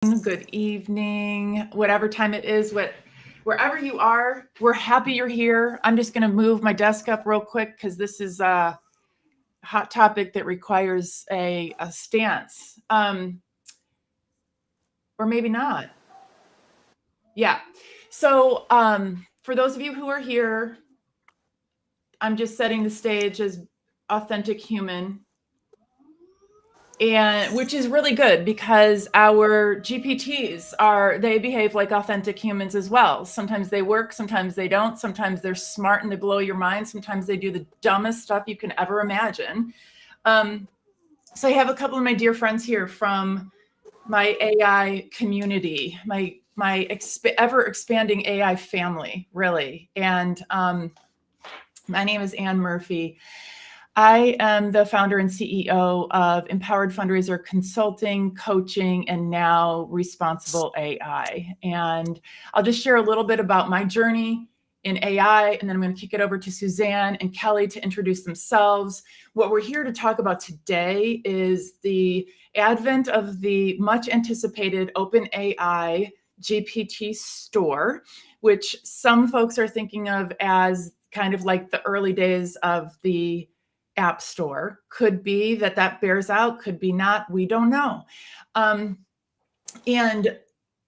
Good evening, whatever time it is, wherever you are. We're happy you're here. I'm just going to move my desk up real quick because this is a hot topic that requires a stance, or maybe not. Yeah. So for those of you who are here, I'm just setting the stage as authentic human, and which is really good because our GPTs they behave like authentic humans as well. Sometimes they work, sometimes they don't. Sometimes they're smart and they blow your mind. Sometimes they do the dumbest stuff you can ever imagine. So I have a couple of my dear friends here from my AI community, my ever expanding AI family, really. And my name is Ann Murphy. I am the founder and CEO of Empowered Fundraiser Consulting, Coaching, and now Responsible AI. And I'll just share a little bit about my journey in AI, and then I'm going to kick it over to Suzanne and Kelly to introduce themselves. What we're here to talk about today is the advent of the much anticipated OpenAI GPT store, which some folks are thinking of as kind of like the early days of the App Store. Could be that bears out, could be not, we don't know. And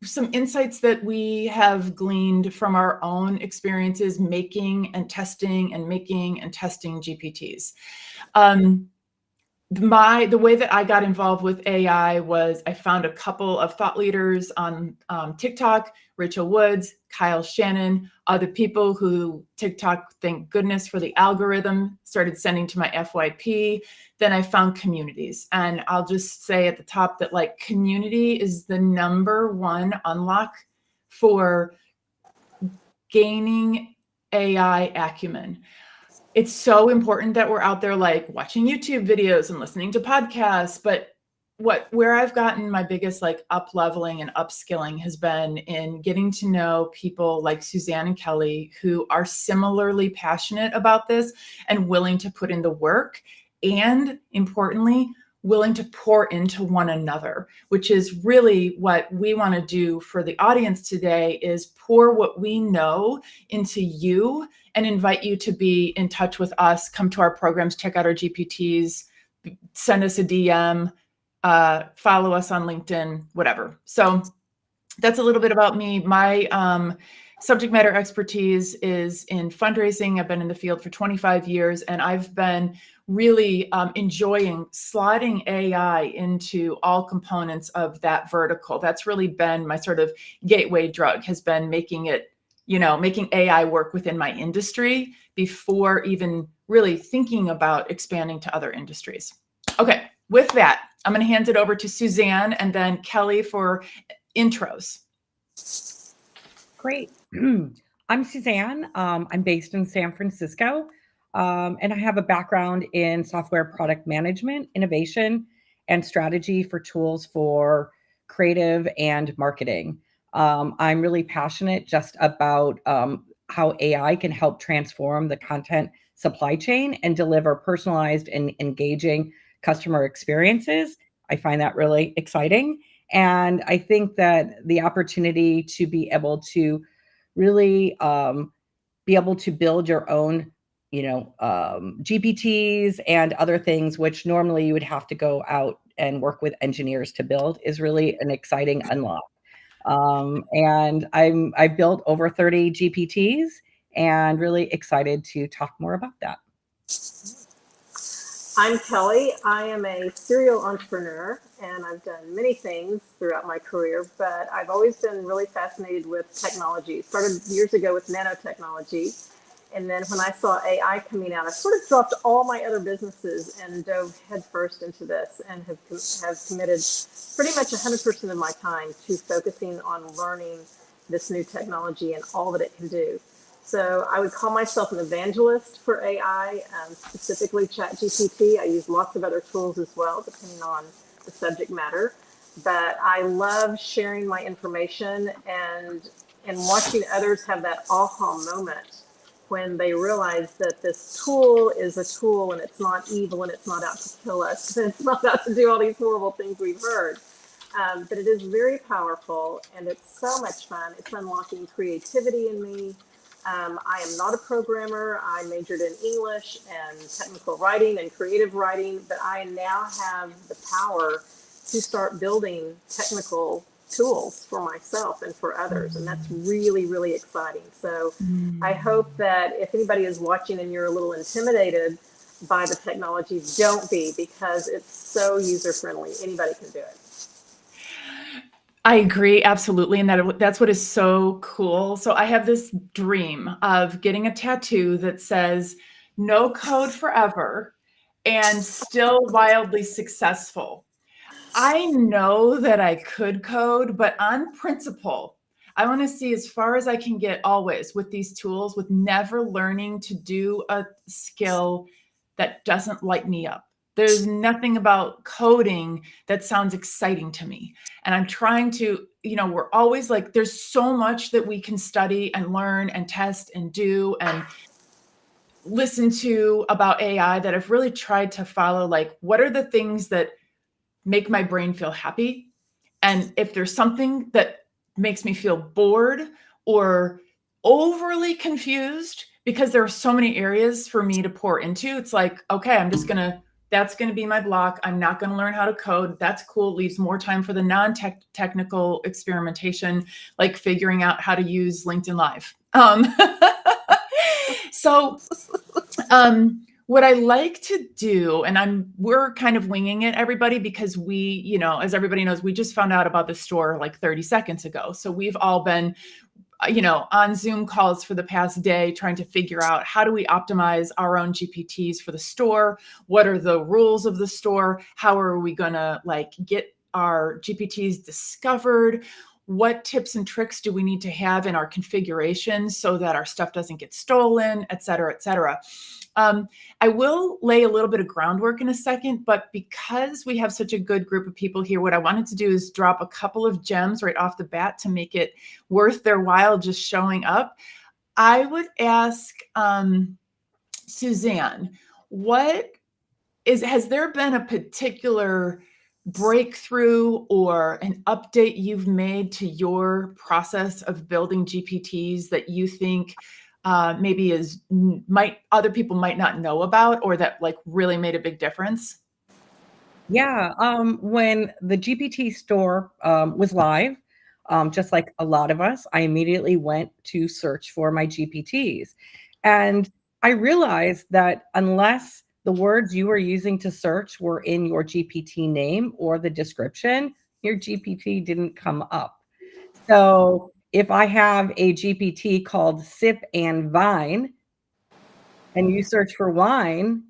some insights that we have gleaned from our own experiences making and testing GPTs. The way that I got involved with AI was I found a couple of thought leaders on TikTok, Rachel Woods, Kyle Shannon, other people who TikTok, thank goodness for the algorithm, started sending to my FYP. Then I found communities. And I'll just say at the top that like community is the number one unlock for gaining AI acumen. It's so important that we're out there like watching YouTube videos and listening to podcasts. But where I've gotten my biggest like up leveling and upskilling has been in getting to know people like Suzanne and Kelly who are similarly passionate about this and willing to put in the work, and importantly, willing to pour into one another, which is really what we want to do for the audience today, is pour what we know into you and invite you to be in touch with us, come to our programs, check out our GPTs, send us a DM, follow us on LinkedIn, whatever. So that's a little bit about me. My subject matter expertise is in fundraising. I've been in the field for 25 years, and I've been really enjoying slotting AI into all components of that vertical. That's really been my sort of gateway drug, has been making AI work within my industry before even really thinking about expanding to other industries. Okay, with that, I'm going to hand it over to Suzanne and then Kelly for intros. Great. I'm Suzanne. I'm based in San Francisco, and I have a background in software product management, innovation, and strategy for tools for creative and marketing. I'm really passionate just about how AI can help transform the content supply chain and deliver personalized and engaging customer experiences. I find that really exciting. And I think that the opportunity to be able to really be able to build your own, GPTs and other things, which normally you would have to go out and work with engineers to build, is really an exciting unlock. And I've built over 30 GPTs and really excited to talk more about that. I'm Kelly. I am a serial entrepreneur, and I've done many things throughout my career, but I've always been really fascinated with technology. Started years ago with nanotechnology, and then when I saw AI coming out, I sort of dropped all my other businesses and dove headfirst into this, and have committed pretty much 100% of my time to focusing on learning this new technology and all that it can do. So I would call myself an evangelist for AI, specifically ChatGPT. I use lots of other tools as well, depending on the subject matter. But I love sharing my information and watching others have that aha moment when they realize that this tool is a tool and it's not evil and it's not out to kill us and it's not out to do all these horrible things we've heard. But it is very powerful and it's so much fun. It's unlocking creativity in me. I am not a programmer. I majored in English and technical writing and creative writing, but I now have the power to start building technical tools for myself and for others. And that's really, really exciting. So I hope that if anybody is watching and you're a little intimidated by the technology, don't be, because it's so user friendly. Anybody can do it. I agree absolutely, and that's what is so cool. So I have this dream of getting a tattoo that says "No code forever" and still wildly successful. I know that I could code, but on principle, I want to see as far as I can get always with these tools, with never learning to do a skill that doesn't light me up. There's nothing about coding that sounds exciting to me. And I'm trying to, we're always like, there's so much that we can study and learn and test and do and listen to about AI that I've really tried to follow. Like, what are the things that make my brain feel happy? And if there's something that makes me feel bored or overly confused, because there are so many areas for me to pour into, it's like, okay, that's going to be my block. I'm not going to learn how to code. That's cool. It leaves more time for the non-technical experimentation, like figuring out how to use LinkedIn Live. So what I like to do, and we're kind of winging it, everybody, because we, as everybody knows, we just found out about the store like 30 seconds ago. So we've all been, on Zoom calls for the past day, trying to figure out how do we optimize our own GPTs for the store? What are the rules of the store? How are we going to get our GPTs discovered? What tips and tricks do we need to have in our configuration so that our stuff doesn't get stolen, et cetera, et cetera? I will lay a little bit of groundwork in a second, but because we have such a good group of people here, what I wanted to do is drop a couple of gems right off the bat to make it worth their while just showing up. I would ask Suzanne, has there been a particular breakthrough or an update you've made to your process of building GPTs that you think maybe other people might not know about, or that really made a big difference? Yeah, when the GPT store was live, just like a lot of us, I immediately went to search for my GPTs. And I realized that unless the words you were using to search were in your GPT name or the description, your GPT didn't come up. So if I have a GPT called Sip and Vine, and you search for wine,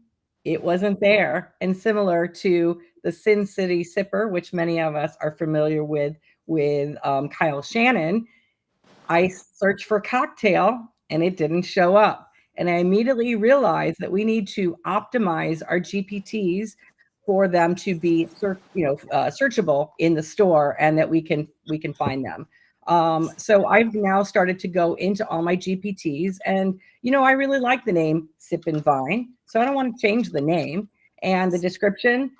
it wasn't there. And similar to the Sin City Sipper, which many of us are familiar with Kyle Shannon, I searched for cocktail and it didn't show up. And I immediately realized that we need to optimize our GPTs for them to be searchable in the store, and that we can find them. So I've now started to go into all my GPTs, and I really like the name Sip and Vine, so I don't want to change the name. And the description,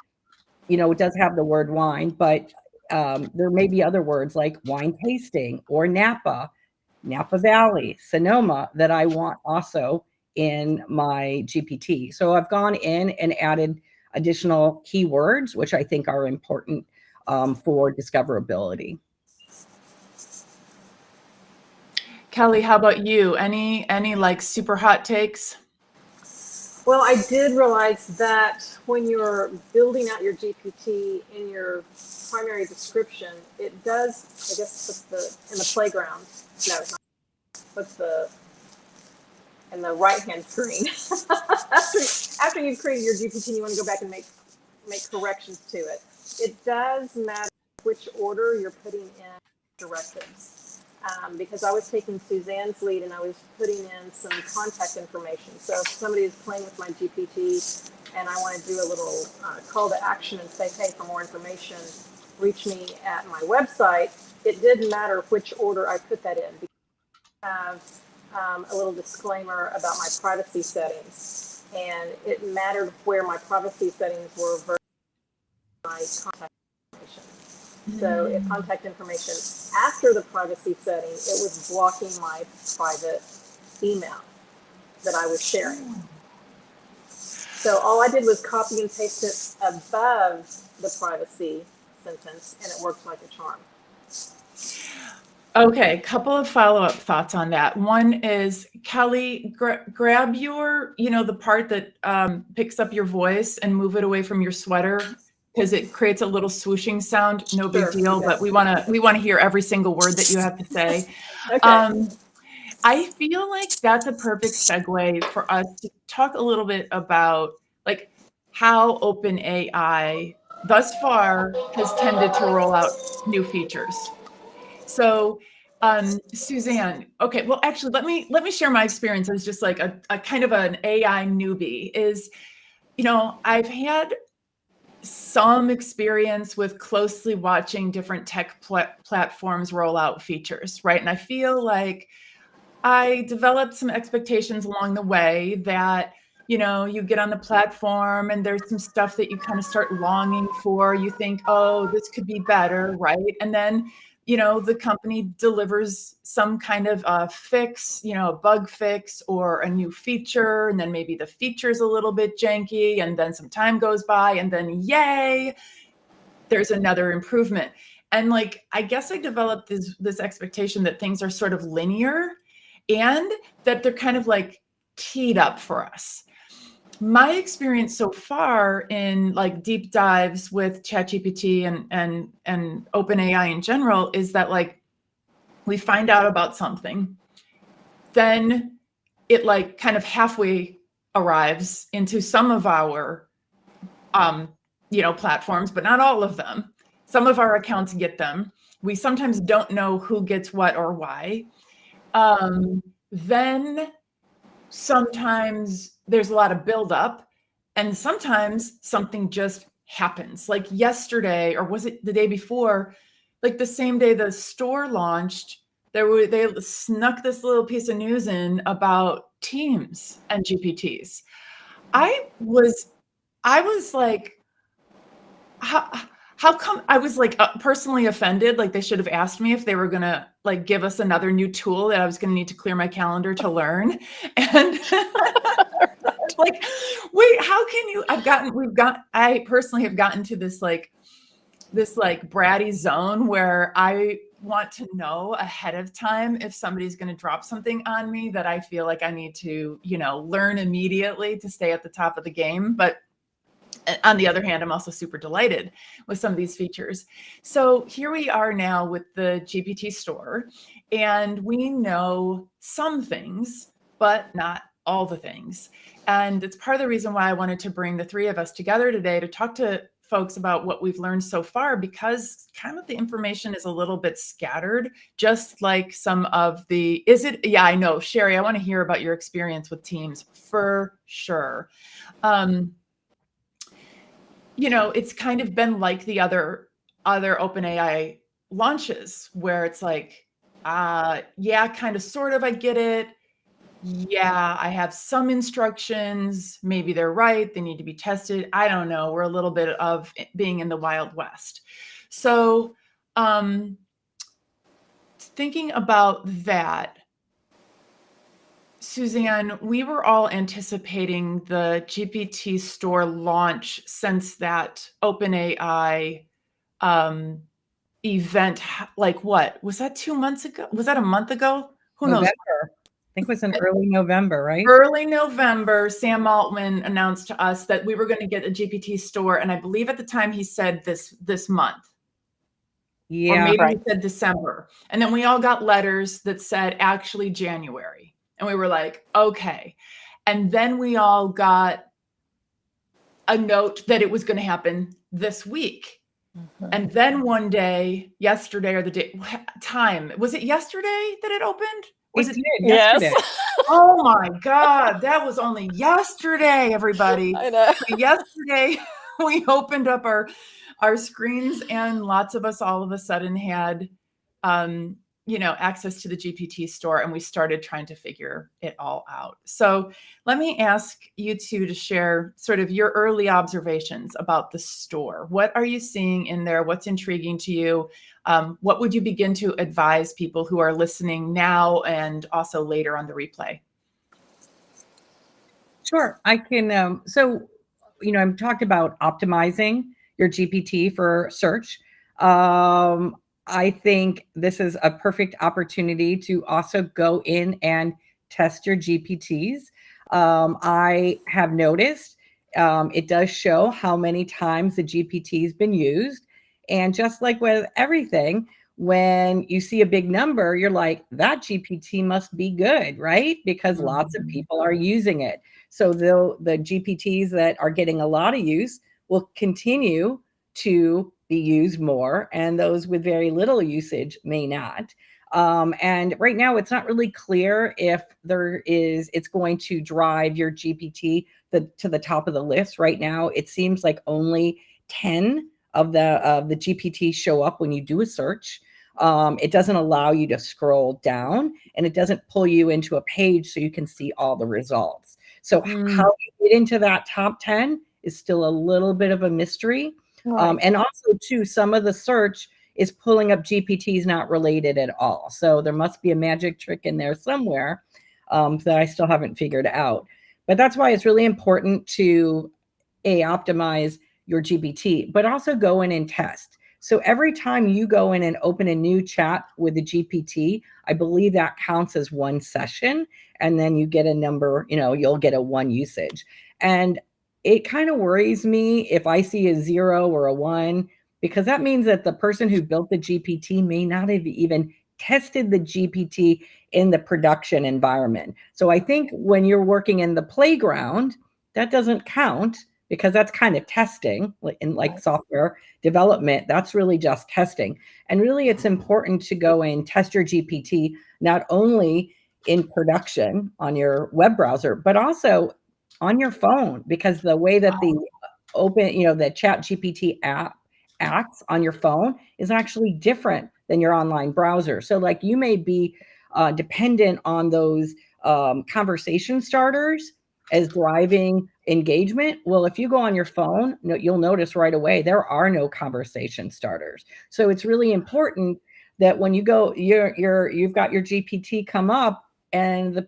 it does have the word wine, but there may be other words like wine tasting or Napa Valley, Sonoma, that I want also in my GPT. So I've gone in and added additional keywords, which I think are important for discoverability. Kelly, how about you? Any super hot takes? Well, I did realize that when you're building out your GPT in your primary description, it does, I guess, in the playground. No, it's not. In the right-hand screen. after you've created your GPT, you want to go back and make corrections to it. It does matter which order you're putting in directives. Because I was taking Suzanne's lead and I was putting in some contact information. So if somebody is playing with my GPT and I want to do a little call to action and say, hey, for more information, reach me at my website, it didn't matter which order I put that in. Because I have a little disclaimer about my privacy settings. And it mattered where my privacy settings were versus my contact information. So if contact information after the privacy setting, it was blocking my private email that I was sharing. So all I did was copy and paste it above the privacy sentence, and it worked like a charm. Okay, couple of follow-up thoughts on that. One is, Kelly, grab your, the part that picks up your voice and move it away from your sweater, because it creates a little swooshing sound. No big deal, Okay. but we want to hear every single word that you have to say. Okay. I feel like that's a perfect segue for us to talk a little bit about like how OpenAI thus far has tended to roll out new features. So, Suzanne, okay, well, actually, let me share my experience as just like a kind of an AI newbie. Is, I've had some experience with closely watching different tech platforms roll out features, right? And I feel like I developed some expectations along the way that, you get on the platform and there's some stuff that you kind of start longing for. You think, oh, this could be better, right? And then, the company delivers some kind of a fix, a bug fix or a new feature. And then maybe the feature's a little bit janky, and then some time goes by, and then yay, there's another improvement. And like, I guess I developed this expectation that things are sort of linear and that they're kind of like teed up for us. My experience so far in like deep dives with ChatGPT and OpenAI in general is that like we find out about something, then it like kind of halfway arrives into some of our platforms, but not all of them. Some of our accounts get them. We sometimes don't know who gets what or why. Then sometimes there's a lot of buildup, and sometimes something just happens. Like yesterday, or was it the day before? Like the same day the store launched, they snuck this little piece of news in about Teams and GPTs. I was like, how come? I was like personally offended. Like they should have asked me if they were gonna like give us another new tool that I was gonna need to clear my calendar to learn. And like, wait, how can you? I personally have gotten to this bratty zone where I want to know ahead of time if somebody's going to drop something on me that I feel like I need to, learn immediately to stay at the top of the game. But on the other hand, I'm also super delighted with some of these features. So here we are now with the GPT store, and we know some things, but not all the things. And it's part of the reason why I wanted to bring the three of us together today to talk to folks about what we've learned so far, because kind of the information is a little bit scattered, just like some of the, yeah, I know, Sherry, I want to hear about your experience with Teams for sure. It's kind of been like the other OpenAI launches where it's like, yeah, kind of, sort of, I get it. Yeah, I have some instructions. Maybe they're right. They need to be tested. I don't know. We're a little bit of being in the Wild West. So thinking about that, Suzanne, we were all anticipating the GPT store launch since that OpenAI event. Like, what was that, 2 months ago? Was that a month ago? Who knows? November. I think it was in early November, right? Early November, Sam Altman announced to us that we were going to get a GPT store, and I believe at the time he said this month. Yeah, or maybe right. he said December. And then we all got letters that said actually January. And we were like, okay. And then we all got a note that it was going to happen this week. Mhm. And then one day, yesterday or the day, time, was it yesterday that it opened? Was it? did Yes. yesterday. Oh my God, that was only yesterday, everybody. I know. So yesterday, we opened up our screens, and lots of us all of a sudden had access to the GPT store, and we started trying to figure it all out. So let me ask you two to share sort of your early observations about the store. What are you seeing in there? What's intriguing to you? What would you begin to advise people who are listening now and also later on the replay? Sure, I can. So, I've talked about optimizing your GPT for search. I think this is a perfect opportunity to also go in and test your GPTs. I have noticed it does show how many times the GPT has been used. And just like with everything, when you see a big number, you're like, that GPT must be good, right? Because lots of people are using it. So the GPTs that are getting a lot of use will continue to be used more, and those with very little usage may not. And right now, it's not really clear if it's going to drive your GPT to the top of the list. Right now, it seems like only 10 of the GPT show up when you do a search. It doesn't allow you to scroll down, and it doesn't pull you into a page so you can see all the results. So how you get into that top 10 is still a little bit of a mystery. Right. And also, too, some of the search is pulling up GPTs not related at all. So there must be a magic trick in there somewhere that I still haven't figured out. But that's why it's really important to optimize your GPT, but also go in and test. So every time you go in and open a new chat with the GPT, I believe that counts as one session, and then you get a number, you'll get a one usage. And it kind of worries me if I see a 0 or a 1, because that means that the person who built the GPT may not have even tested the GPT in the production environment. So I think when you're working in the playground, that doesn't count, because that's kind of testing in software development. That's really just testing. And really, it's important to go and test your GPT, not only in production on your web browser, but also on your phone, because the way that the Chat GPT app acts on your phone is actually different than your online browser. So like you may be dependent on those conversation starters as driving engagement. Well, if you go on your phone, you'll notice right away there are no conversation starters. So it's really important that when you go, you've got your GPT come up, and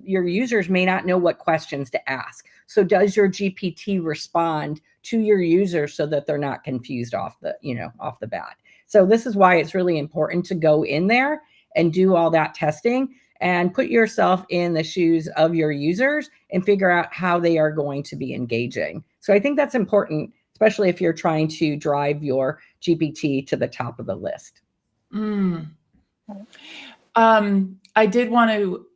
your users may not know what questions to ask. So does your GPT respond to your users so that they're not confused off the bat? So this is why it's really important to go in there and do all that testing and put yourself in the shoes of your users and figure out how they are going to be engaging. So I think that's important, especially if you're trying to drive your GPT to the top of the list. I did want to,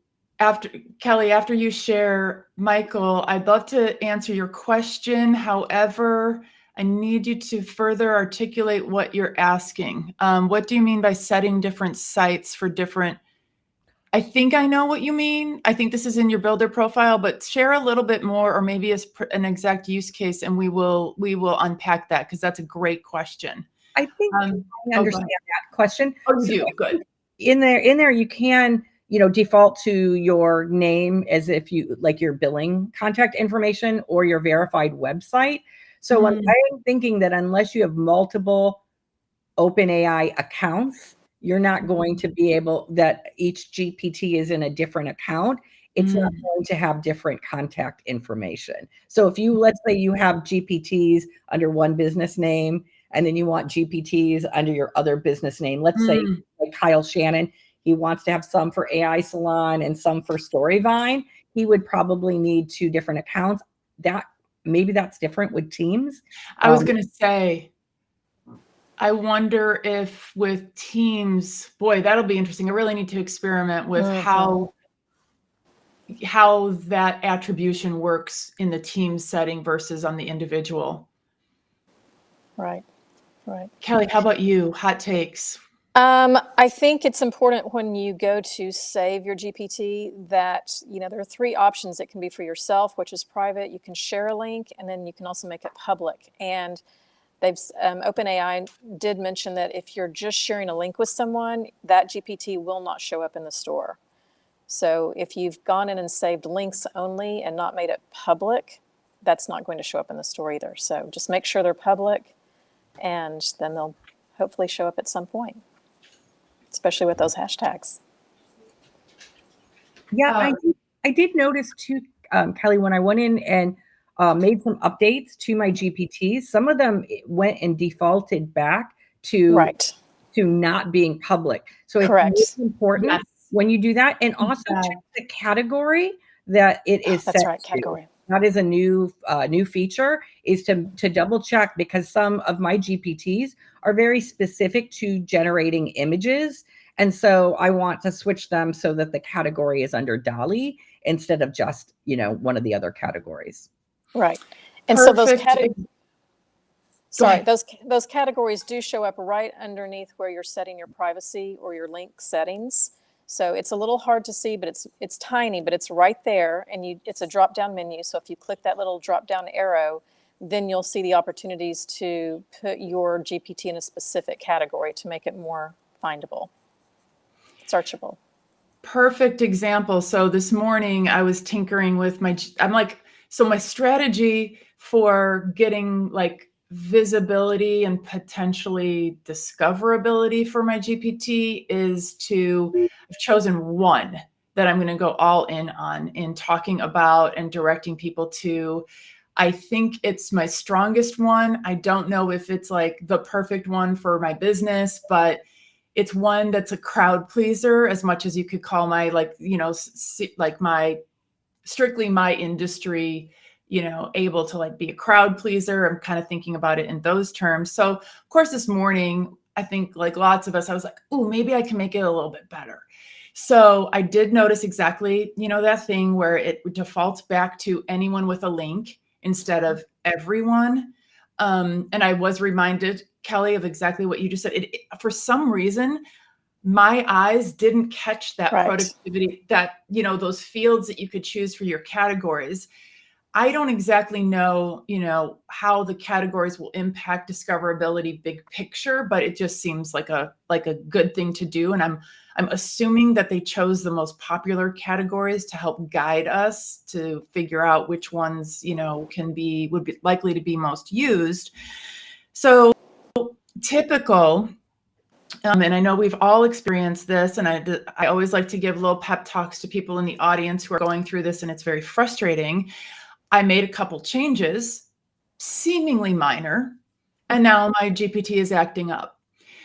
Kelly, after you share Michael, I'd love to answer your question. However, I need you to further articulate what you're asking. What do you mean by setting different sites for different? I think I know what you mean. I think this is in your builder profile, but share a little bit more, or maybe as an exact use case, and we will unpack that, because that's a great question. I think I understand that question. Oh, you do? Good. In there, you can default to your name as if you like your billing contact information or your verified website. So I'm thinking that unless you have multiple OpenAI accounts, you're not going to be able, that each GPT is in a different account. It's not going to have different contact information. So if let's say you have GPTs under one business name, and then you want GPTs under your other business name, let's say like Kyle Shannon, he wants to have some for AI Salon and some for Storyvine, he would probably need 2 different accounts. Maybe that's different with Teams. I was going to say, I wonder if with Teams, boy, that'll be interesting. I really need to experiment with how that attribution works in the team setting versus on the individual. Right. Kelly, how about you? Hot takes. I think it's important when you go to save your GPT that, there are 3 options. It can be for yourself, which is private. You can share a link, and then you can also make it public. And OpenAI did mention that if you're just sharing a link with someone, that GPT will not show up in the store. So if you've gone in and saved links only and not made it public, that's not going to show up in the store either. So just make sure they're public, and then they'll hopefully show up at some point, especially with those hashtags. Yeah, I did notice too, Kelly, when I went in and made some updates to my GPTs, some of them went and defaulted back to Right. not being public. So Correct. it's really important Yes. when you do that, and also Yeah. check the category that it is That's set right, to. category. That is a new feature, is to double check, because some of my GPTs are very specific to generating images. And so I want to switch them so that the category is under DALL-E instead of just, one of the other categories. Right. And so Perfect. those categories do show up right underneath where you're setting your privacy or your link settings. So it's a little hard to see, but it's tiny, but it's right there, and it's a drop-down menu. So if you click that little drop-down arrow, then you'll see the opportunities to put your GPT in a specific category to make it more findable, searchable. Perfect example. So this morning I was tinkering with my strategy for getting like visibility and potentially discoverability for my GPT is I've chosen one that I'm going to go all in on in talking about and directing people to. I think it's my strongest one. I don't know if it's like the perfect one for my business, but it's one that's a crowd pleaser, as much as you could call my strictly my industry, able to like be a crowd pleaser. I'm kind of thinking about it in those terms. So of course, this morning, I think like lots of us, I was like, oh, maybe I can make it a little bit better. So I did notice exactly, that thing where it defaults back to anyone with a link instead of everyone. And I was reminded, Kelly, of exactly what you just said. For some reason, my eyes didn't catch that Right. productivity, that, those fields that you could choose for your categories. I don't exactly know, how the categories will impact discoverability big picture, but it just seems like a good thing to do. And I'm assuming that they chose the most popular categories to help guide us to figure out which ones, would be likely to be most used. So typical, and I know we've all experienced this, and I always like to give little pep talks to people in the audience who are going through this, and it's very frustrating. I made a couple changes, seemingly minor, and now my GPT is acting up.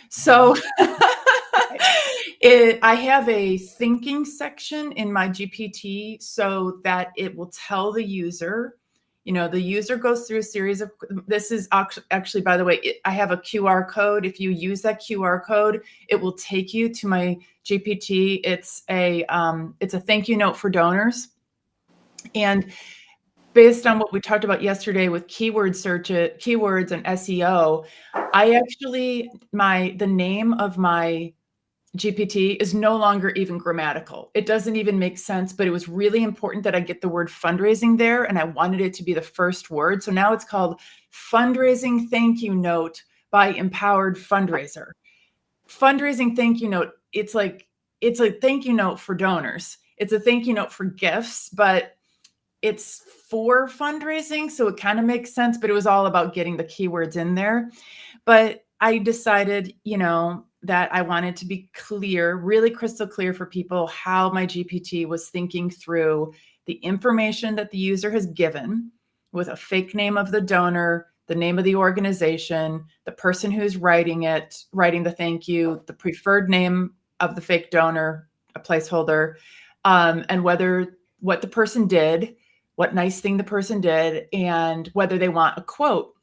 So I have a thinking section in my GPT so that it will tell the user, the user goes through a series of, this is actually, by the way, I have a QR code. If you use that QR code, it will take you to my GPT. It's a thank you note for donors. And based on what we talked about yesterday with keywords and SEO, the name of my GPT is no longer even grammatical. It doesn't even make sense, but it was really important that I get the word fundraising there, and I wanted it to be the first word. So now it's called Fundraising Thank You Note by Empowered Fundraiser. Fundraising thank you note. It's a thank you note for donors. It's a thank you note for gifts, but it's for fundraising. So it kind of makes sense, but it was all about getting the keywords in there. But I decided, that I wanted to be clear, really crystal clear for people how my GPT was thinking through the information that the user has given with a fake name of the donor, the name of the organization, the person who's writing the thank you, the preferred name of the fake donor, a placeholder, and what the person did, what nice thing the person did, and whether they want a quote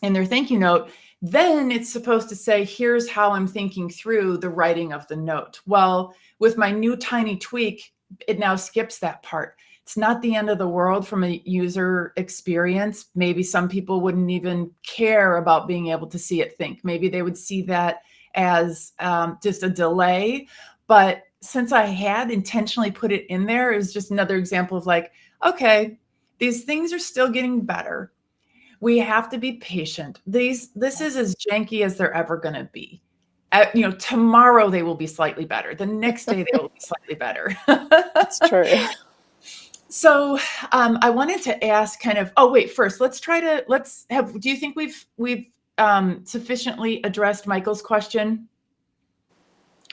in their thank you note. Then it's supposed to say, here's how I'm thinking through the writing of the note. Well, with my new tiny tweak, it now skips that part. It's not the end of the world from a user experience. Maybe some people wouldn't even care about being able to see it think. Maybe they would see that as just a delay. But since I had intentionally put it in there, it was just another example of like, okay, these things are still getting better. we have to be patient. This is as janky as they're ever going to be. Tomorrow they will be slightly better. The next day they will be slightly better. That's true. So I wanted to ask first, do you think we've sufficiently addressed Michael's question?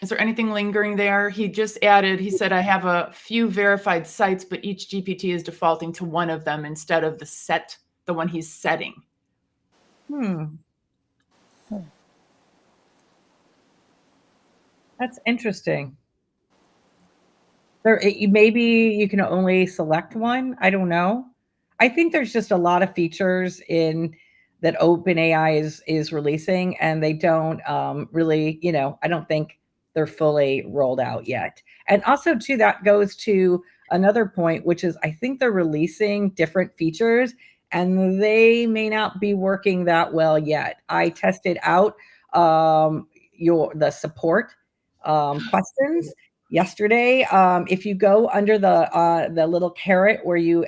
Is there anything lingering there? He just added, he said, I have a few verified sites, but each GPT is defaulting to one of them instead of the one he's setting. That's interesting. Maybe you can only select one. I don't know. I think there's just a lot of features in that OpenAI is releasing, and they don't really, I don't think they're fully rolled out yet. And also, too, that goes to another point, which is I think they're releasing different features, and they may not be working that well yet. I tested out the support questions yesterday. If you go under the little caret where you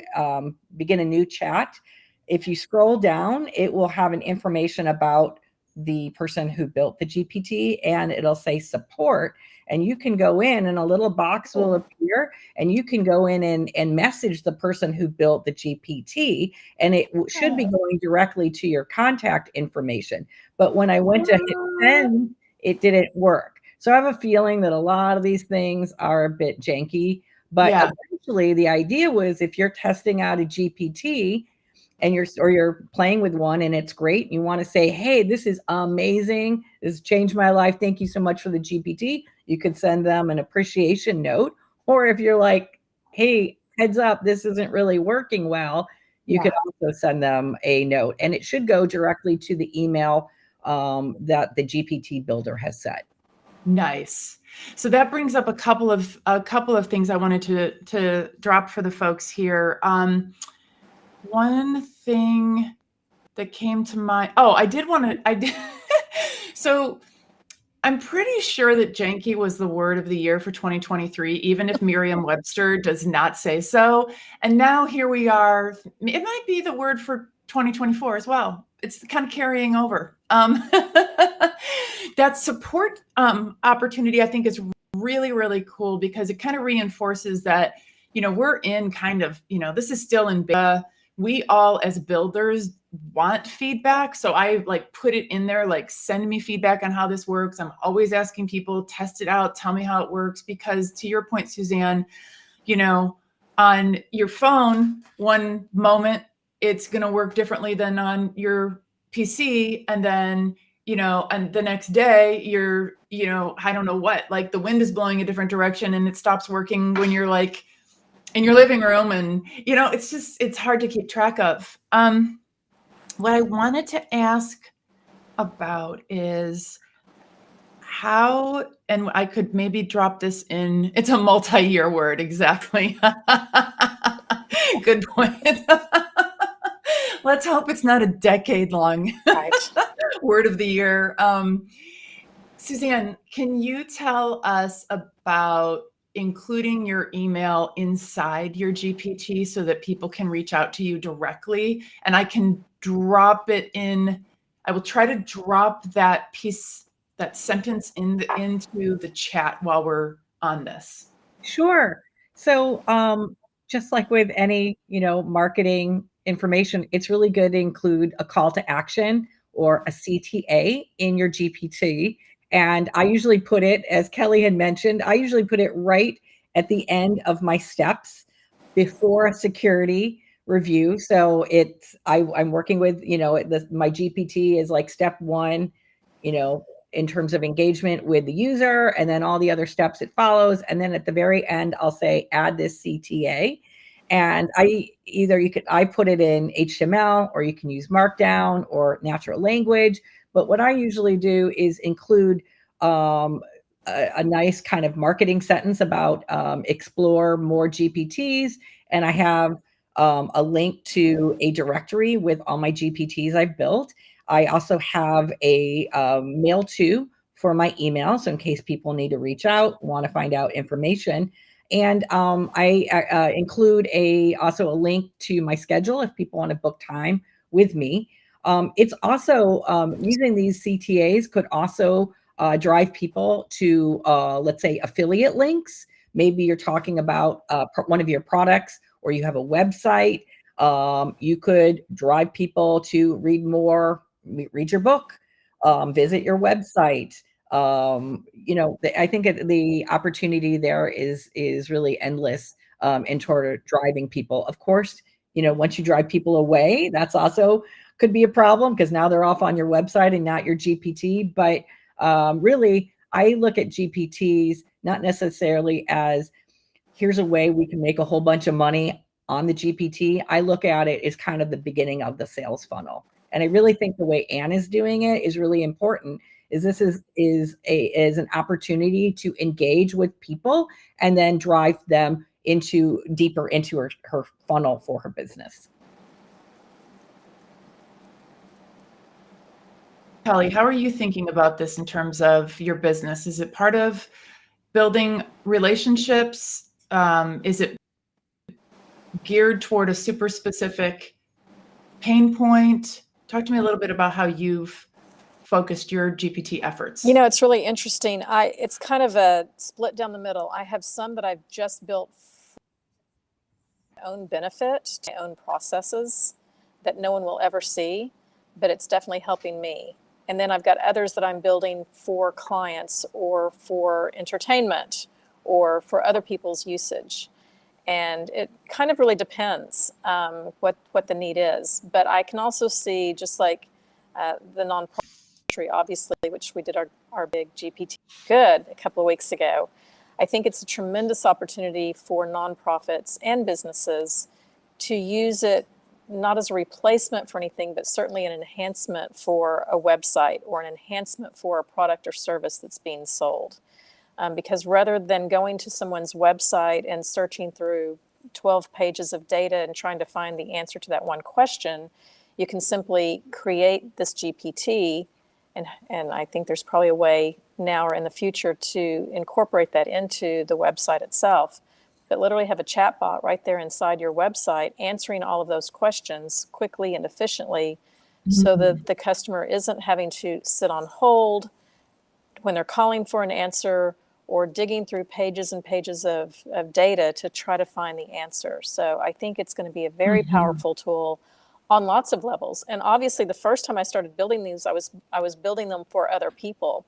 begin a new chat, if you scroll down, it will have an information about the person who built the GPT, and it'll say support. And you can go in and a little box will appear, and you can go in and message the person who built the GPT, and it should be going directly to your contact information. But when I went to hit send, it didn't work. So I have a feeling that a lot of these things are a bit janky, but eventually the idea was if you're testing out a GPT and you're playing with one and it's great, and you want to say, hey, this is amazing, this changed my life, thank you so much for the GPT, you could send them an appreciation note. Or if you're like, hey, heads up, this isn't really working well, you could also send them a note, and it should go directly to the email that the GPT builder has set. Nice. So that brings up a couple of things I wanted to drop for the folks here. One thing that came to mind. So I'm pretty sure that janky was the word of the year for 2023, even if Merriam-Webster does not say so. And now here we are. It might be the word for 2024 as well. It's kind of carrying over. That support opportunity, I think, is really, really cool because it kind of reinforces that, we're in kind of, this is still in beta. We all as builders want feedback. So I put it in there, send me feedback on how this works. I'm always asking people, test it out, tell me how it works. Because to your point, Suzanne, on your phone, one moment, it's going to work differently than on your PC. And then, and the next day you're, I don't know what, the wind is blowing a different direction and it stops working when you're in your living room. And, it's hard to keep track of. What I wanted to ask about is how, and I could maybe drop this in, it's a multi-year word. Exactly. Good point. Let's hope it's not a decade-long word of the year. Suzanne, can you tell us about including your email inside your GPT so that people can reach out to you directly? And I can drop it in. I will try to drop that sentence into the chat while we're on this. Sure. So just like with any, marketing information, it's really good to include a call to action or a CTA in your GPT. And I usually put it, as Kelly had mentioned, I usually put it right at the end of my steps before a security review. So I'm working with, my GPT is like step one, in terms of engagement with the user, and then all the other steps it follows. And then at the very end, I'll say, add this CTA. And I put it in HTML, or you can use Markdown or natural language. But what I usually do is include a nice kind of marketing sentence about explore more GPTs. And I have a link to a directory with all my GPTs I've built. I also have a mail to for my email. So in case people need to reach out, want to find out information. And I include also a link to my schedule if people want to book time with me. It's also using these CTAs could also drive people to, let's say, affiliate links. Maybe you're talking about one of your products, or you have a website. You could drive people to read your book, visit your website. I think the opportunity there is really endless in toward driving people. Of course, once you drive people away, that's also could be a problem, because now they're off on your website and not your GPT. But really, I look at GPTs not necessarily as here's a way we can make a whole bunch of money on the GPT. I look at it as kind of the beginning of the sales funnel. And I really think the way Anne is doing it is really important. This is an opportunity to engage with people and then drive them deeper into her funnel for her business. Kelly, how are you thinking about this in terms of your business? Is it part of building relationships? Is it geared toward a super specific pain point? Talk to me a little bit about how you've focused your GPT efforts. It's really interesting. It's kind of a split down the middle. I have some that I've just built for my own benefit, my own processes that no one will ever see, but it's definitely helping me. And then I've got others that I'm building for clients or for entertainment or for other people's usage. And it kind of really depends what the need is. But I can also see, just like the nonprofit industry, obviously, which we did our big GPT Good a couple of weeks ago. I think it's a tremendous opportunity for nonprofits and businesses to use it not as a replacement for anything, but certainly an enhancement for a website or an enhancement for a product or service that's being sold. Because rather than going to someone's website and searching through 12 pages of data and trying to find the answer to that one question, you can simply create this GPT, and I think there's probably a way now or in the future to incorporate that into the website itself, but literally have a chat bot right there inside your website answering all of those questions quickly and efficiently, so that the customer isn't having to sit on hold when they're calling for an answer or digging through pages and pages of data to try to find the answer. So I think it's going to be a very powerful tool on lots of levels. And obviously, the first time I started building these, I was building them for other people,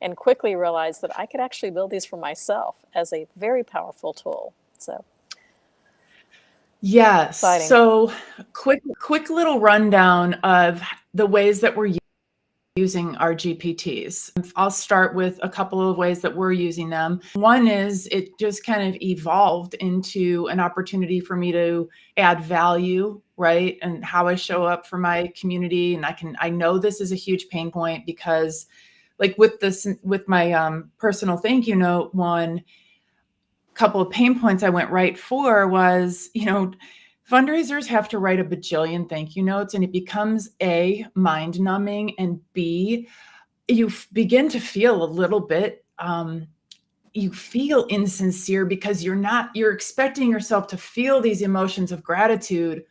and quickly realized that I could actually build these for myself as a very powerful tool. So yes. exciting. So quick little rundown of the ways that we're using our GPTs. I'll start with a couple of ways that we're using them. One is it just kind of evolved into an opportunity for me to add value, right? And how I show up for my community. And I know this is a huge pain point, because like with my personal thank you note, one couple of pain points I went right for was, fundraisers have to write a bajillion thank you notes, and it becomes A, mind numbing, and B, you begin to feel a little bit, you feel insincere, because you're expecting yourself to feel these emotions of gratitude,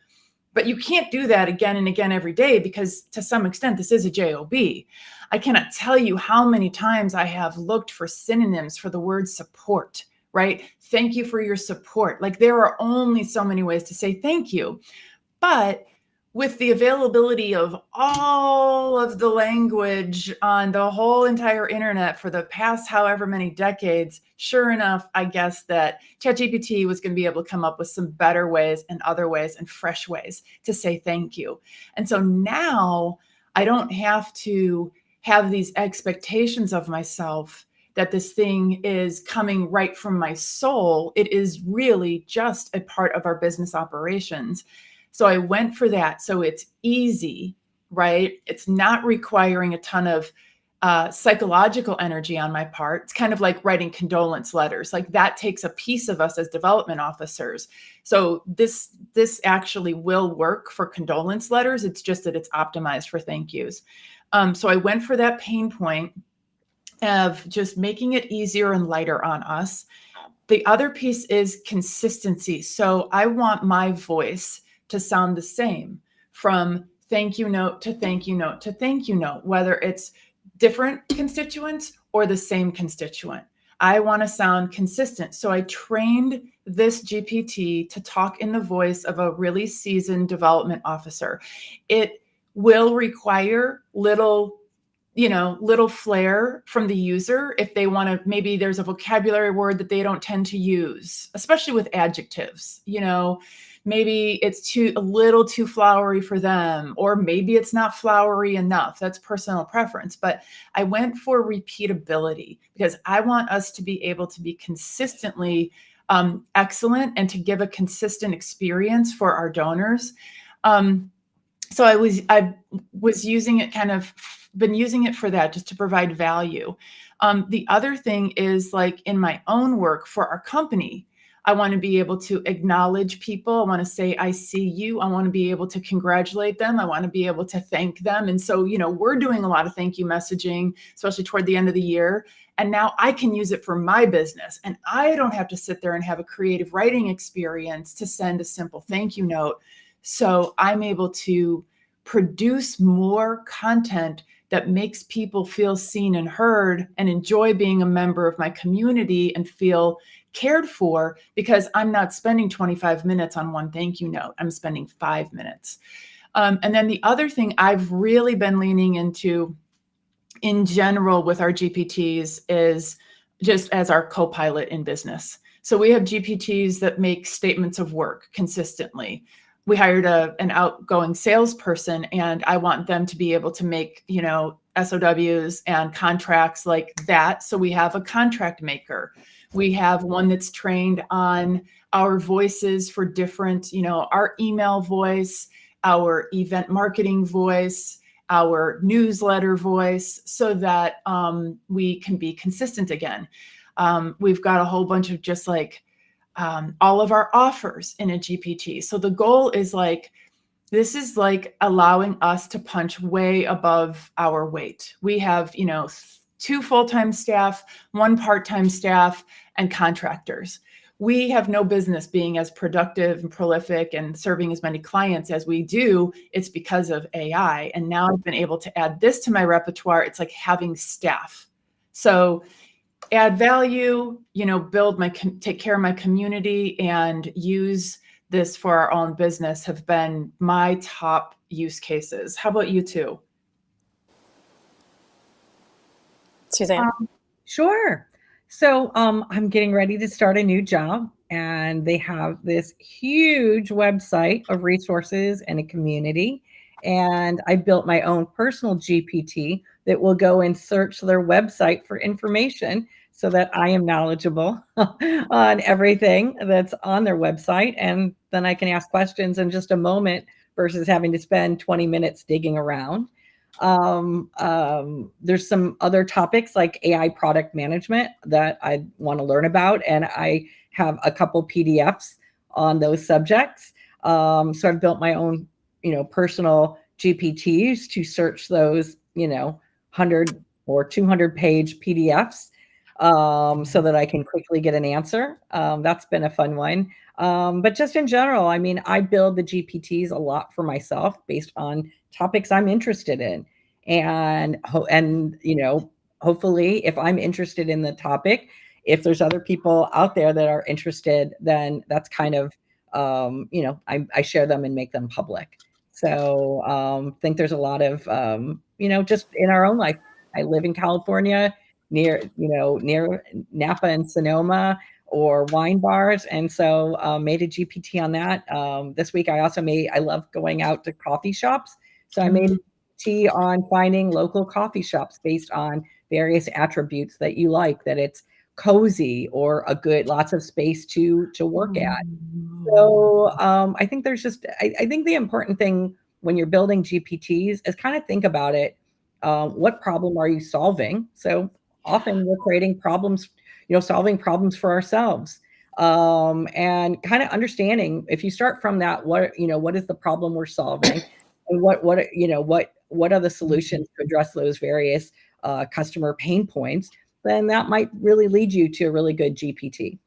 but you can't do that again and again every day, because to some extent, this is a job. I cannot tell you how many times I have looked for synonyms for the word support, right? Thank you for your support. Like, there are only so many ways to say thank you. But with the availability of all of the language on the whole entire internet for the past however many decades, sure enough, I guess that ChatGPT was going to be able to come up with some better ways and other ways and fresh ways to say thank you. And so now I don't have to have these expectations of myself that this thing is coming right from my soul. It is really just a part of our business operations. So I went for that. So it's easy, right? It's not requiring a ton of psychological energy on my part. It's kind of like writing condolence letters. Like, that takes a piece of us as development officers. So this actually will work for condolence letters. It's just that it's optimized for thank yous. So I went for that pain point of just making it easier and lighter on us. The other piece is consistency. So I want my voice to sound the same from thank you note to thank you note to thank you note, whether it's different constituents or the same constituent. I want to sound consistent. So I trained this GPT to talk in the voice of a really seasoned development officer. It will require little flair from the user if they want to, maybe there's a vocabulary word that they don't tend to use, especially with adjectives, maybe it's a little too flowery for them, or maybe it's not flowery enough. That's personal preference. But I went for repeatability because I want us to be able to be consistently excellent and to give a consistent experience for our donors. So I was using it, been using it for that, just to provide value. The other thing is, like, in my own work for our company, I want to be able to acknowledge people. I want to say, I see you. I want to be able to congratulate them. I want to be able to thank them. And so, we're doing a lot of thank you messaging, especially toward the end of the year. And now I can use it for my business. And I don't have to sit there and have a creative writing experience to send a simple thank you note. So I'm able to produce more content that makes people feel seen and heard and enjoy being a member of my community and feel cared for, because I'm not spending 25 minutes on one thank you note. I'm spending 5 minutes. And then the other thing I've really been leaning into in general with our GPTs is just as our co-pilot in business. So we have GPTs that make statements of work consistently. We hired an outgoing salesperson, and I want them to be able to make, SOWs and contracts like that. So we have a contract maker. We have one that's trained on our voices for different, our email voice, our event marketing voice, our newsletter voice, so that we can be consistent again. We've got a whole bunch of just like all of our offers in a GPT. So the goal is this is like allowing us to punch way above our weight. We have, 2 full-time staff, 1 part-time staff, and contractors. We have no business being as productive and prolific and serving as many clients as we do. It's because of AI. And now I've been able to add this to my repertoire. It's like having staff. So add value, take care of my community, and use this for our own business have been my top use cases. How about you two? Suzanne? Sure. So I'm getting ready to start a new job, and they have this huge website of resources and a community. And I built my own personal GPT that will go and search their website for information so that I am knowledgeable on everything that's on their website. And then I can ask questions in just a moment versus having to spend 20 minutes digging around. There's some other topics like AI product management that I want to learn about, and I have a couple PDFs on those subjects. So I've built my own, personal GPTs to search those, 100 or 200 page PDFs, so that I can quickly get an answer. That's been a fun one. But just in general, I build the GPTs a lot for myself based on topics I'm interested in. And hopefully if I'm interested in the topic, if there's other people out there that are interested, then that's kind of, I share them and make them public. So I think there's a lot of, just in our own life. I live in California near Napa and Sonoma, or wine bars. And so made a GPT on that. This week, I love going out to coffee shops. So I made a GPT on finding local coffee shops based on various attributes that you like, that it's cozy or lots of space to work at. So I think I think the important thing when you're building GPTs is kind of think about it. What problem are you solving? So often we're creating problems, solving problems for ourselves, and kind of understanding, if you start from that, what is the problem we're solving, and what are the solutions to address those various customer pain points, then that might really lead you to a really good GPT.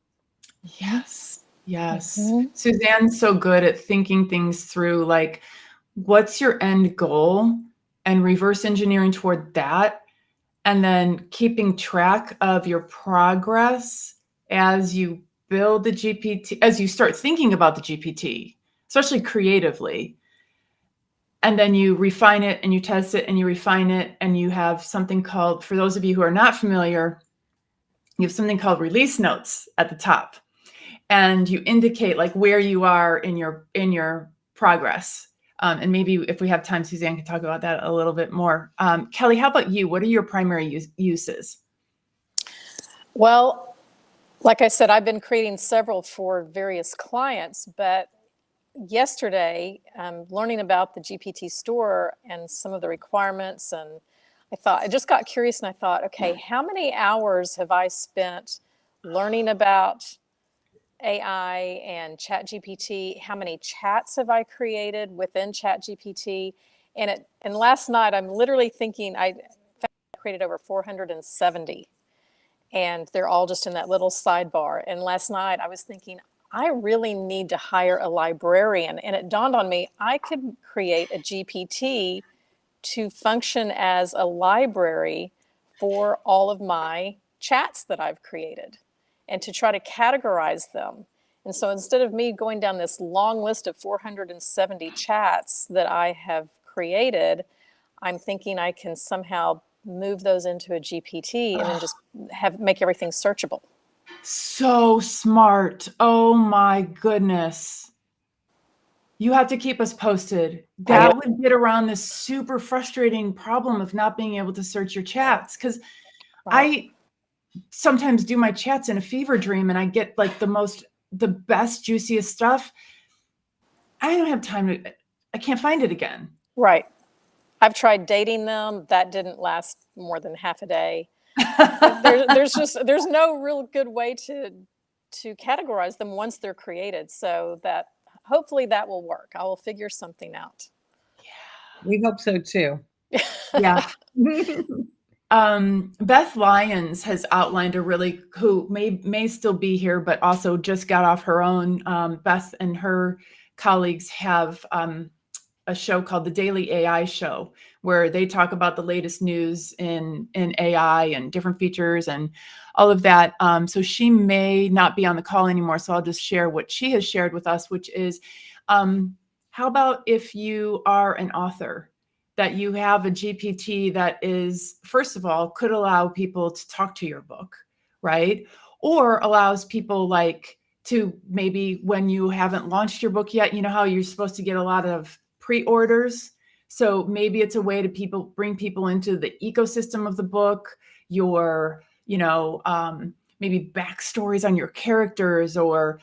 Yes. Mm-hmm. Suzanne's so good at thinking things through, like, what's your end goal, and reverse engineering toward that, and then keeping track of your progress as you build the GPT, as you start thinking about the GPT, especially creatively. And then you refine it and you test it and you refine it, and you have something called, for those of you who are not familiar, you have something called release notes at the top, and you indicate like where you are in your progress. And maybe if we have time, Suzanne can talk about that a little bit more. Kelly, how about you? What are your primary uses? Well, like I said, I've been creating several for various clients, but yesterday, learning about the GPT store and some of the requirements, and I just got curious, and I thought, okay, how many hours have I spent learning about AI and ChatGPT? How many chats have I created within ChatGPT? And last night, I'm literally thinking I created over 470, and they're all just in that little sidebar. And last night, I was thinking, I really need to hire a librarian. And it dawned on me, I could create a GPT to function as a library for all of my chats that I've created, and to try to categorize them. And so instead of me going down this long list of 470 chats that I have created, I'm thinking I can somehow move those into a GPT and then just make everything searchable. So smart. Oh my goodness. You have to keep us posted. That would get around this super frustrating problem of not being able to search your chats. Because I sometimes do my chats in a fever dream, and I get like the best, juiciest stuff. I don't have time I can't find it again. Right. I've tried dating them. That didn't last more than half a day. There's no real good way to categorize them once they're created. So that hopefully that will work. I will figure something out. We hope so too. Yeah. Beth Lyons has outlined who may still be here, but also just got off her own. Beth and her colleagues have a show called the Daily AI Show, where they talk about the latest news in AI and different features and all of that. So she may not be on the call anymore. So I'll just share what she has shared with us, which is, how about if you are an author, that you have a GPT that is, first of all, could allow people to talk to your book, right? Or allows people like to, maybe when you haven't launched your book yet, you know how you're supposed to get a lot of pre-orders. So maybe it's a way to bring people into the ecosystem of the book, maybe backstories on your characters, or,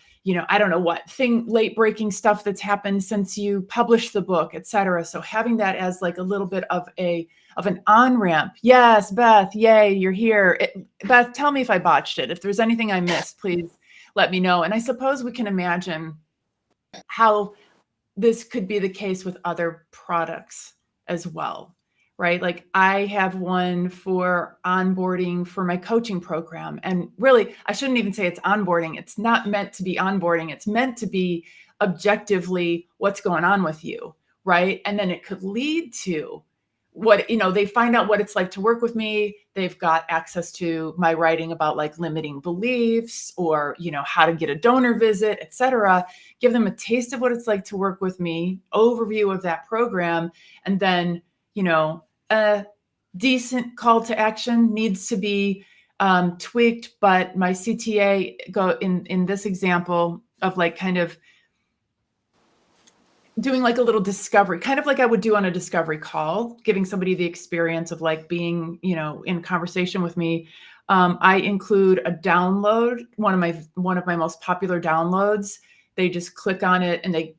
I don't know what late breaking stuff that's happened since you published the book, etc. So having that as like a little bit of an on-ramp. Yes, Beth, yay, you're here. Beth, tell me if I botched it. If there's anything I missed, please let me know. And I suppose we can imagine how this could be the case with other products as well, right? Like I have one for onboarding for my coaching program. And really, I shouldn't even say it's onboarding. It's not meant to be onboarding. It's meant to be objectively what's going on with you, right? And then it could lead to they find out what it's like to work with me. They've got access to my writing about like limiting beliefs, or, how to get a donor visit, etc. Give them a taste of what it's like to work with me, overview of that program. And then, a decent call to action needs to be tweaked. But my CTA in this example of like kind of doing like a little discovery, kind of like I would do on a discovery call, giving somebody the experience of like being, in conversation with me. I include a download, one of my most popular downloads. They just click on it, and they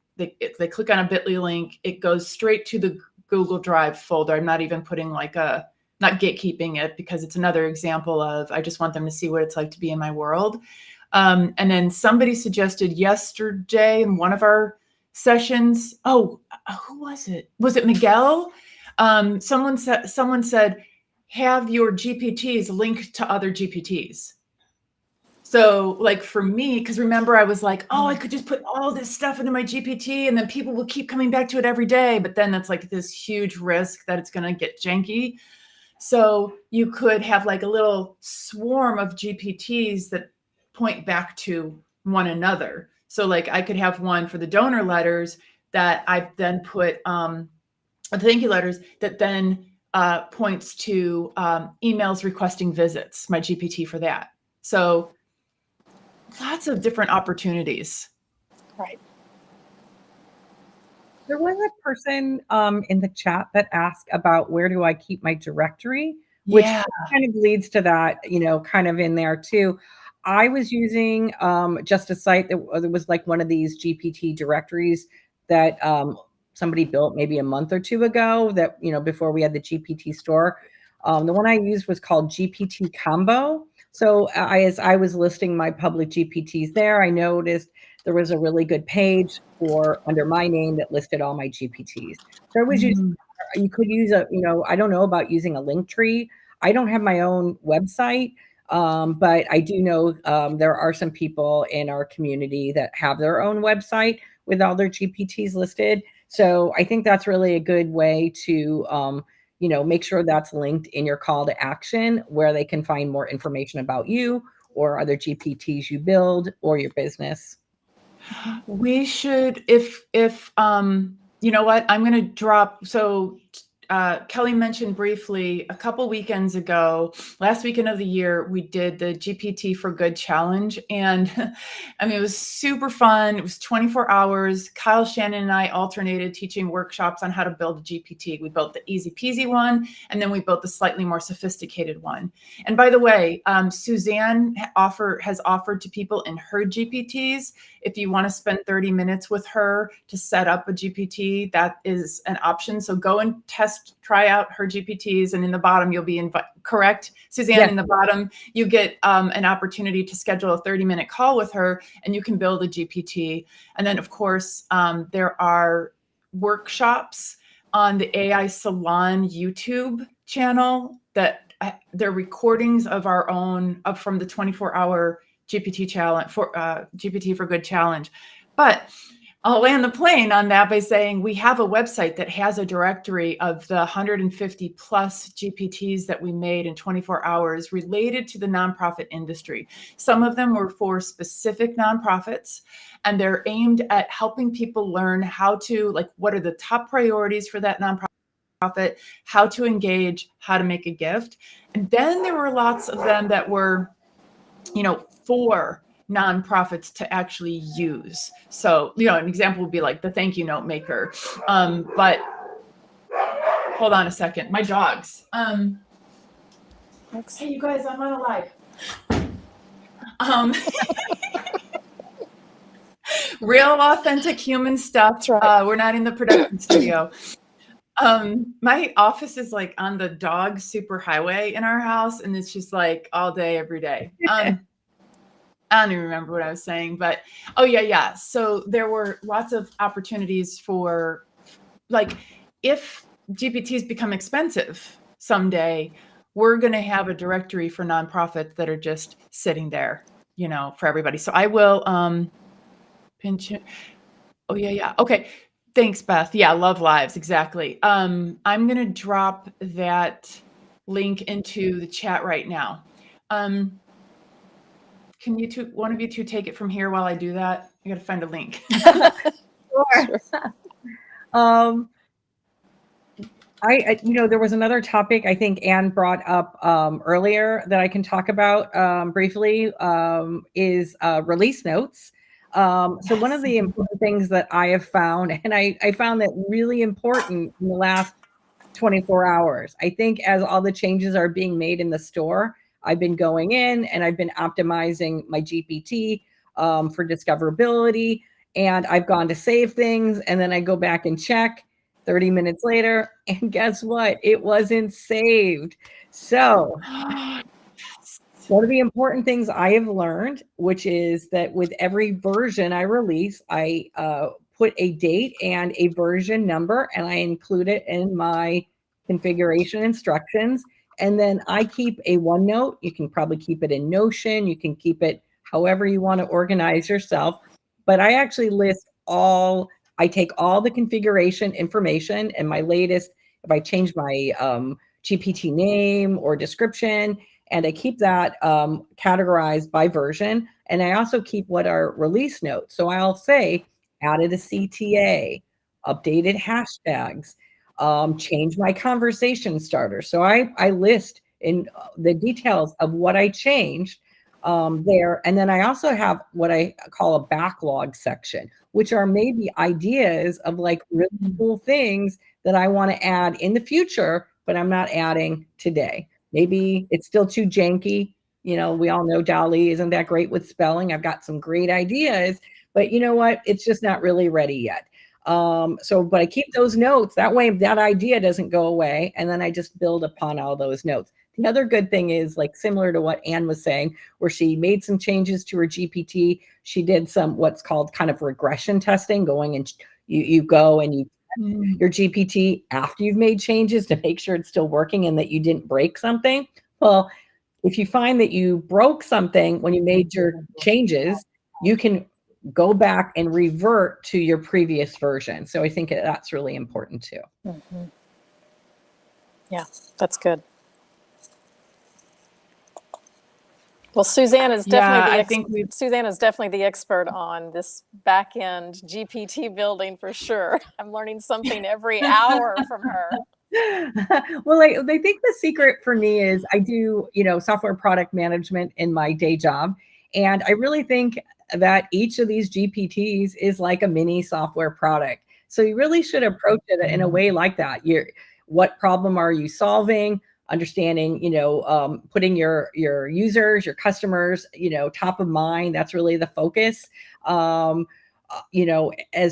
click on a bit.ly link. It goes straight to the Google Drive folder. I'm not even putting not gatekeeping it, because it's another example of, I just want them to see what it's like to be in my world. And then somebody suggested yesterday in one of our sessions. Oh, who was it? Was it Miguel? Someone said, have your GPTs linked to other GPTs. So like for me, because remember I was like, oh, I could just put all this stuff into my GPT and then people will keep coming back to it every day. But then that's like this huge risk that it's going to get janky. So you could have like a little swarm of GPTs that point back to one another. So like I could have one for the donor letters that I then put thank you letters that then points to emails requesting visits, my GPT for that. So lots of different opportunities. Right. There was a person in the chat that asked about where do I keep my directory, which Yeah. kind of leads to that, kind of in there too. I was using just a site that was like one of these GPT directories that somebody built maybe a month or two ago that, before we had the GPT store. The one I used was called GPT Combo. So as I was listing my public GPTs there, I noticed there was a really good page for under my name that listed all my GPTs. So I was using, you could use I don't know about using a link tree. I don't have my own website, but I do know there are some people in our community that have their own website with all their GPTs listed. So I think that's really a good way to make sure that's linked in your call to action where they can find more information about you or other GPTs you build or your business. We should, if you know what, I'm going to drop. So Kelly mentioned briefly a couple weekends ago, last weekend of the year, we did the GPT for Good challenge. And I mean, it was super fun. It was 24 hours. Kyle, Shannon, and I alternated teaching workshops on how to build a GPT. We built the easy peasy one, and then we built the slightly more sophisticated one. And by the way, Suzanne has offered to people in her GPTs, if you want to spend 30 minutes with her to set up a GPT, that is an option. So go and try out her GPTs, and in the bottom you'll be correct, Suzanne. Yes. In the bottom you get an opportunity to schedule a 30-minute call with her, and you can build a GPT. And then of course there are workshops on the AI Salon YouTube channel that they're recordings of our own from the 24-hour GPT challenge for GPT for Good challenge. But I'll land the plane on that by saying we have a website that has a directory of the 150 plus GPTs that we made in 24 hours related to the nonprofit industry. Some of them were for specific nonprofits, and they're aimed at helping people learn how to, like, what are the top priorities for that nonprofit, how to engage, how to make a gift. And then there were lots of them that were, for nonprofits to actually use. So, an example would be like the thank you note maker. But hold on a second, my dogs. Hey, you guys, I'm on a live. Real authentic human stuff. That's right. We're not in the production studio. My office is like on the dog superhighway in our house, and it's just like all day, every day. I don't even remember what I was saying, but yeah. So there were lots of opportunities for, like, if GPTs become expensive someday, we're going to have a directory for nonprofits that are just sitting there, for everybody. So I will pinch it. Oh yeah. Okay. Thanks, Beth. Yeah, love lives. Exactly. I'm going to drop that link into the chat right now. Can one of you two take it from here while I do that? I got to find a link. Sure. There was another topic I think Anne brought up earlier that I can talk about briefly is release notes. So one of the important things that I have found, and I found that really important in the last 24 hours, I think as all the changes are being made in the store, I've been going in and I've been optimizing my GPT for discoverability, and I've gone to save things, and then I go back and check 30 minutes later, and guess what? It wasn't saved. So one of the important things I have learned, which is that with every version I release, I put a date and a version number, and I include it in my configuration instructions. And then I keep a OneNote. You can probably keep it in Notion. You can keep it however you want to organize yourself. But I actually I take all the configuration information and my latest, if I change my GPT name or description, and I keep that categorized by version. And I also keep what are release notes. So I'll say added a CTA, updated hashtags, change my conversation starter. So I list in the details of what I changed there. And then I also have what I call a backlog section, which are maybe ideas of like really cool things that I want to add in the future, but I'm not adding today. Maybe it's still too janky. You know, we all know Dolly isn't that great with spelling. I've got some great ideas, but you know what? It's just not really ready yet. But I keep those notes. That way that idea doesn't go away. And then I just build upon all those notes. The other good thing is, like, similar to what Anne was saying, where she made some changes to her GPT, she did some what's called kind of regression testing, going and you go and you your GPT after you've made changes to make sure it's still working and that you didn't break something. Well, if you find that you broke something when you made your changes, you can go back and revert to your previous version. So I think that's really important too. Mm-hmm. Yeah, that's good. Well, Suzanne is definitely Suzanne is definitely the expert on this back end GPT building for sure. I'm learning something every hour from her. Well, I think the secret for me is I do, software product management in my day job. And I really think that each of these GPTs is like a mini software product. So you really should approach it in a way like that. What problem are you solving? Understanding, putting your users, your customers, top of mind. That's really the focus. As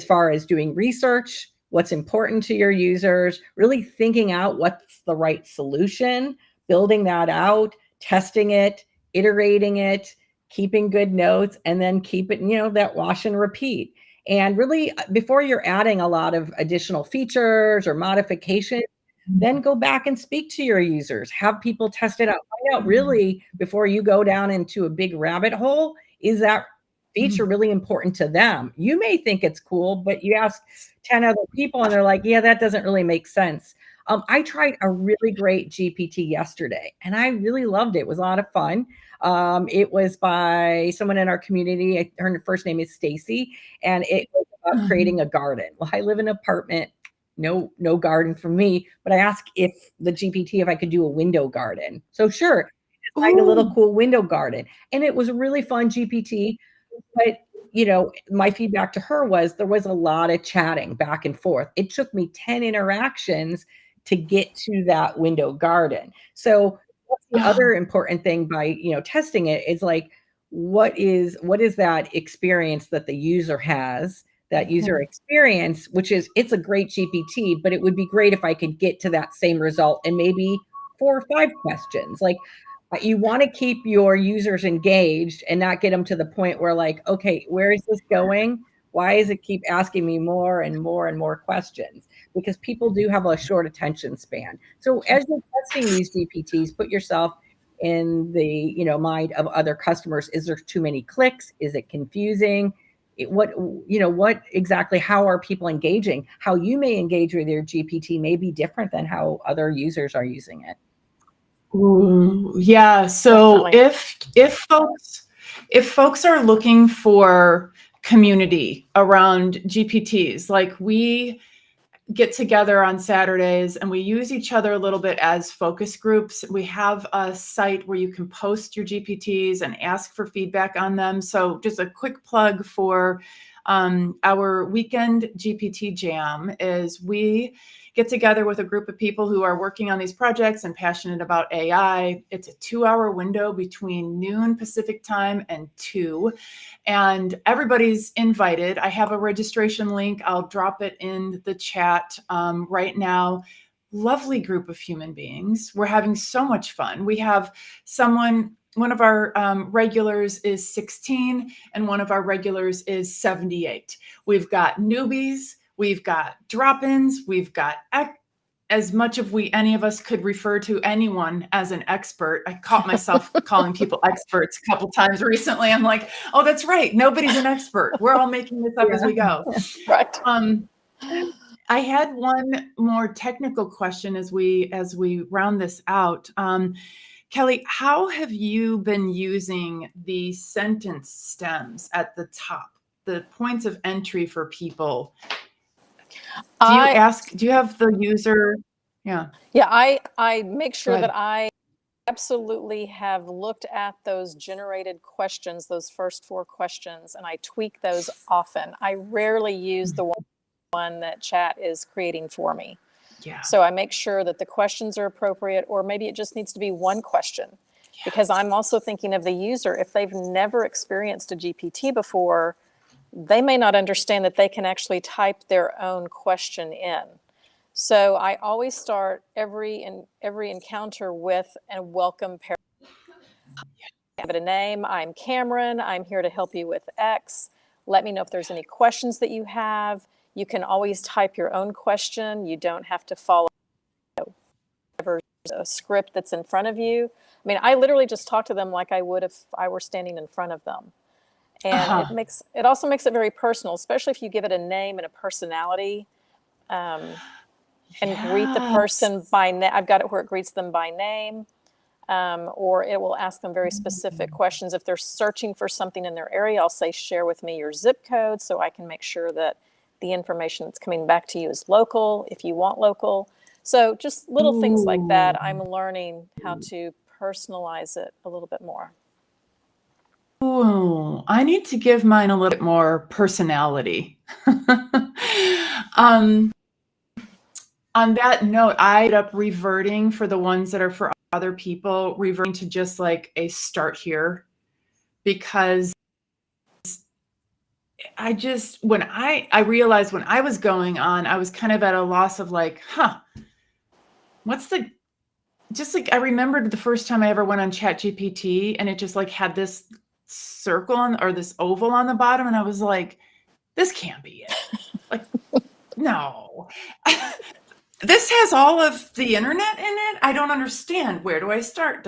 far as doing research, what's important to your users, really thinking out what's the right solution, building that out, testing it, iterating it, keeping good notes, and then keep it, that wash and repeat. And really, before you're adding a lot of additional features or modifications, then go back and speak to your users, have people test it out, find out really before you go down into a big rabbit hole, is that feature really important to them? You may think it's cool, but you ask 10 other people and they're like, yeah, that doesn't really make sense. I tried a really great GPT yesterday and I really loved it. It was a lot of fun. It was by someone in our community. Her first name is Stacy, and it was about creating a garden. Well, I live in an apartment. No garden for me, but I asked if the GPT if I could do a window garden. So sure, designed a little cool window garden, and it was a really fun GPT. But my feedback to her was there was a lot of chatting back and forth. It took me 10 interactions to get to that window garden. So what's the other important thing by testing it is like what is that experience that the user has, that user experience, which is it's a great GPT, but it would be great if I could get to that same result in maybe 4 or 5 questions. Like you want to keep your users engaged and not get them to the point where like, okay, where is this going? Why does it keep asking me more and more and more questions? Because people do have a short attention span. So as you're testing these GPTs, put yourself in the mind of other customers. Is there too many clicks? Is it confusing? What exactly, how are people engaging? How you may engage with your GPT may be different than how other users are using it. Ooh, yeah. So if folks are looking for community around GPTs, like we get together on Saturdays and we use each other a little bit as focus groups. We have a site where you can post your GPTs and ask for feedback on them. So just a quick plug for our weekend GPT jam is we get together with a group of people who are working on these projects and passionate about AI. It's a 2-hour window between noon Pacific time and 2, and everybody's invited. I have a registration link. I'll drop it in the chat right now. Lovely group of human beings. We're having so much fun. We have one of our regulars is 16 and one of our regulars is 78. We've got newbies, we've got drop-ins, we've got as much of any of us could refer to anyone as an expert. I caught myself calling people experts a couple times recently. I'm like, oh, that's right. Nobody's an expert. We're all making this up as we go. Right. I had one more technical question as we round this out. Kelly, how have you been using the sentence stems at the top, the points of entry for people? Do you have the user? Yeah. Yeah, I make sure that I absolutely have looked at those generated questions, those first 4 questions, and I tweak those often. I rarely use the one that chat is creating for me. Yeah. So I make sure that the questions are appropriate, or maybe it just needs to be one question. Because I'm also thinking of the user. If they've never experienced a GPT before, they may not understand that they can actually type their own question in. So I always start every encounter with a welcome paragraph. Give it a name. I'm Cameron. I'm here to help you with X. Let me know if there's any questions that you have. You can always type your own question. You don't have to follow a script that's in front of you. I mean, I literally just talk to them like I would if I were standing in front of them. And it also makes it very personal, especially if you give it a name and a personality, and greet the person by name. I've got it where it greets them by name, or it will ask them very specific questions. If they're searching for something in their area, I'll say, share with me your zip code so I can make sure that the information that's coming back to you is local, if you want local. So just little things like that. I'm learning how to personalize it a little bit more. Ooh, I need to give mine a little bit more personality. On that note, I ended up reverting for the ones that are for other people, reverting to just like a start here, because when I realized when I was going on, I was kind of at a loss of like, just like I remembered the first time I ever went on ChatGPT and it just like had this circle or this oval on the bottom. And I was like, this can't be it. Like, no, this has all of the internet in it. I don't understand. Where do I start?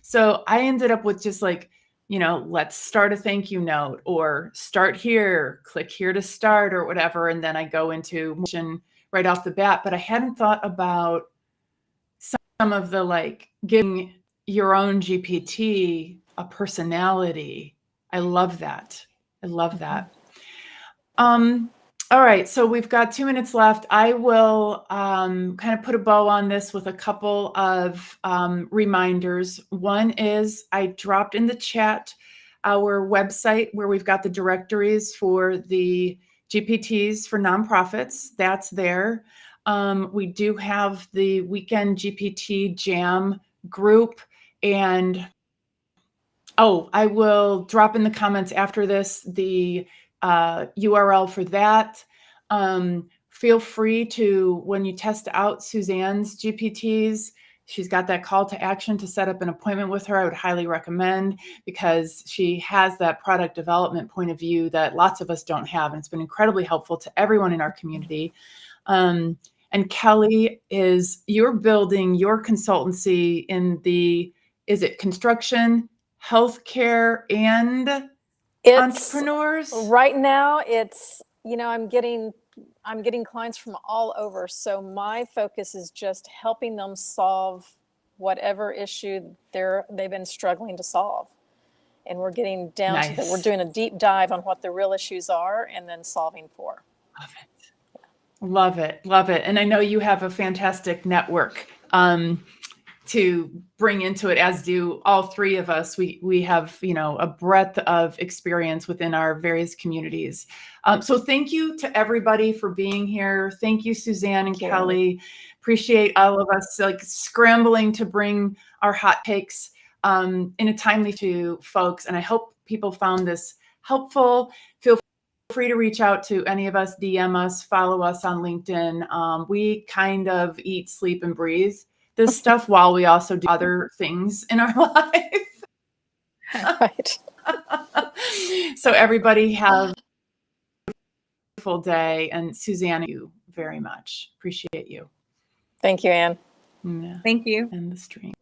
So I ended up with just like, let's start a thank you note, or start here, click here to start, or whatever. And then I go into motion right off the bat. But I hadn't thought about some of the like giving your own GPT a personality. I love that. All right, so we've got 2 minutes left. I will kind of put a bow on this with a couple of reminders. One is I dropped in the chat our website where we've got the directories for the GPTs for nonprofits. That's there. We do have the Weekend GPT Jam group, and I will drop in the comments after this the URL for that. Feel free to, when you test out Suzanne's GPTs, she's got that call to action to set up an appointment with her. I would highly recommend, because she has that product development point of view that lots of us don't have. And it's been incredibly helpful to everyone in our community. And Kelly, you're building your consultancy in is it construction, healthcare, and entrepreneurs? Right now, I'm getting clients from all over. So my focus is just helping them solve whatever issue they've been struggling to solve. And we're getting down to that. We're doing a deep dive on what the real issues are and then solving for. Love it. And I know you have a fantastic network to bring into it, as do all three of us. We have, a breadth of experience within our various communities. So thank you to everybody for being here. Thank you, Suzanne and Kelly. Appreciate all of us like scrambling to bring our hot takes in a timely to folks. And I hope people found this helpful. Feel free to reach out to any of us, DM us, follow us on LinkedIn. We kind of eat, sleep, and breathe this stuff while we also do other things in our life. Right. So everybody have a beautiful day. And Suzanne, you very much. Appreciate you. Thank you, Anne. Yeah. Thank you. End the stream.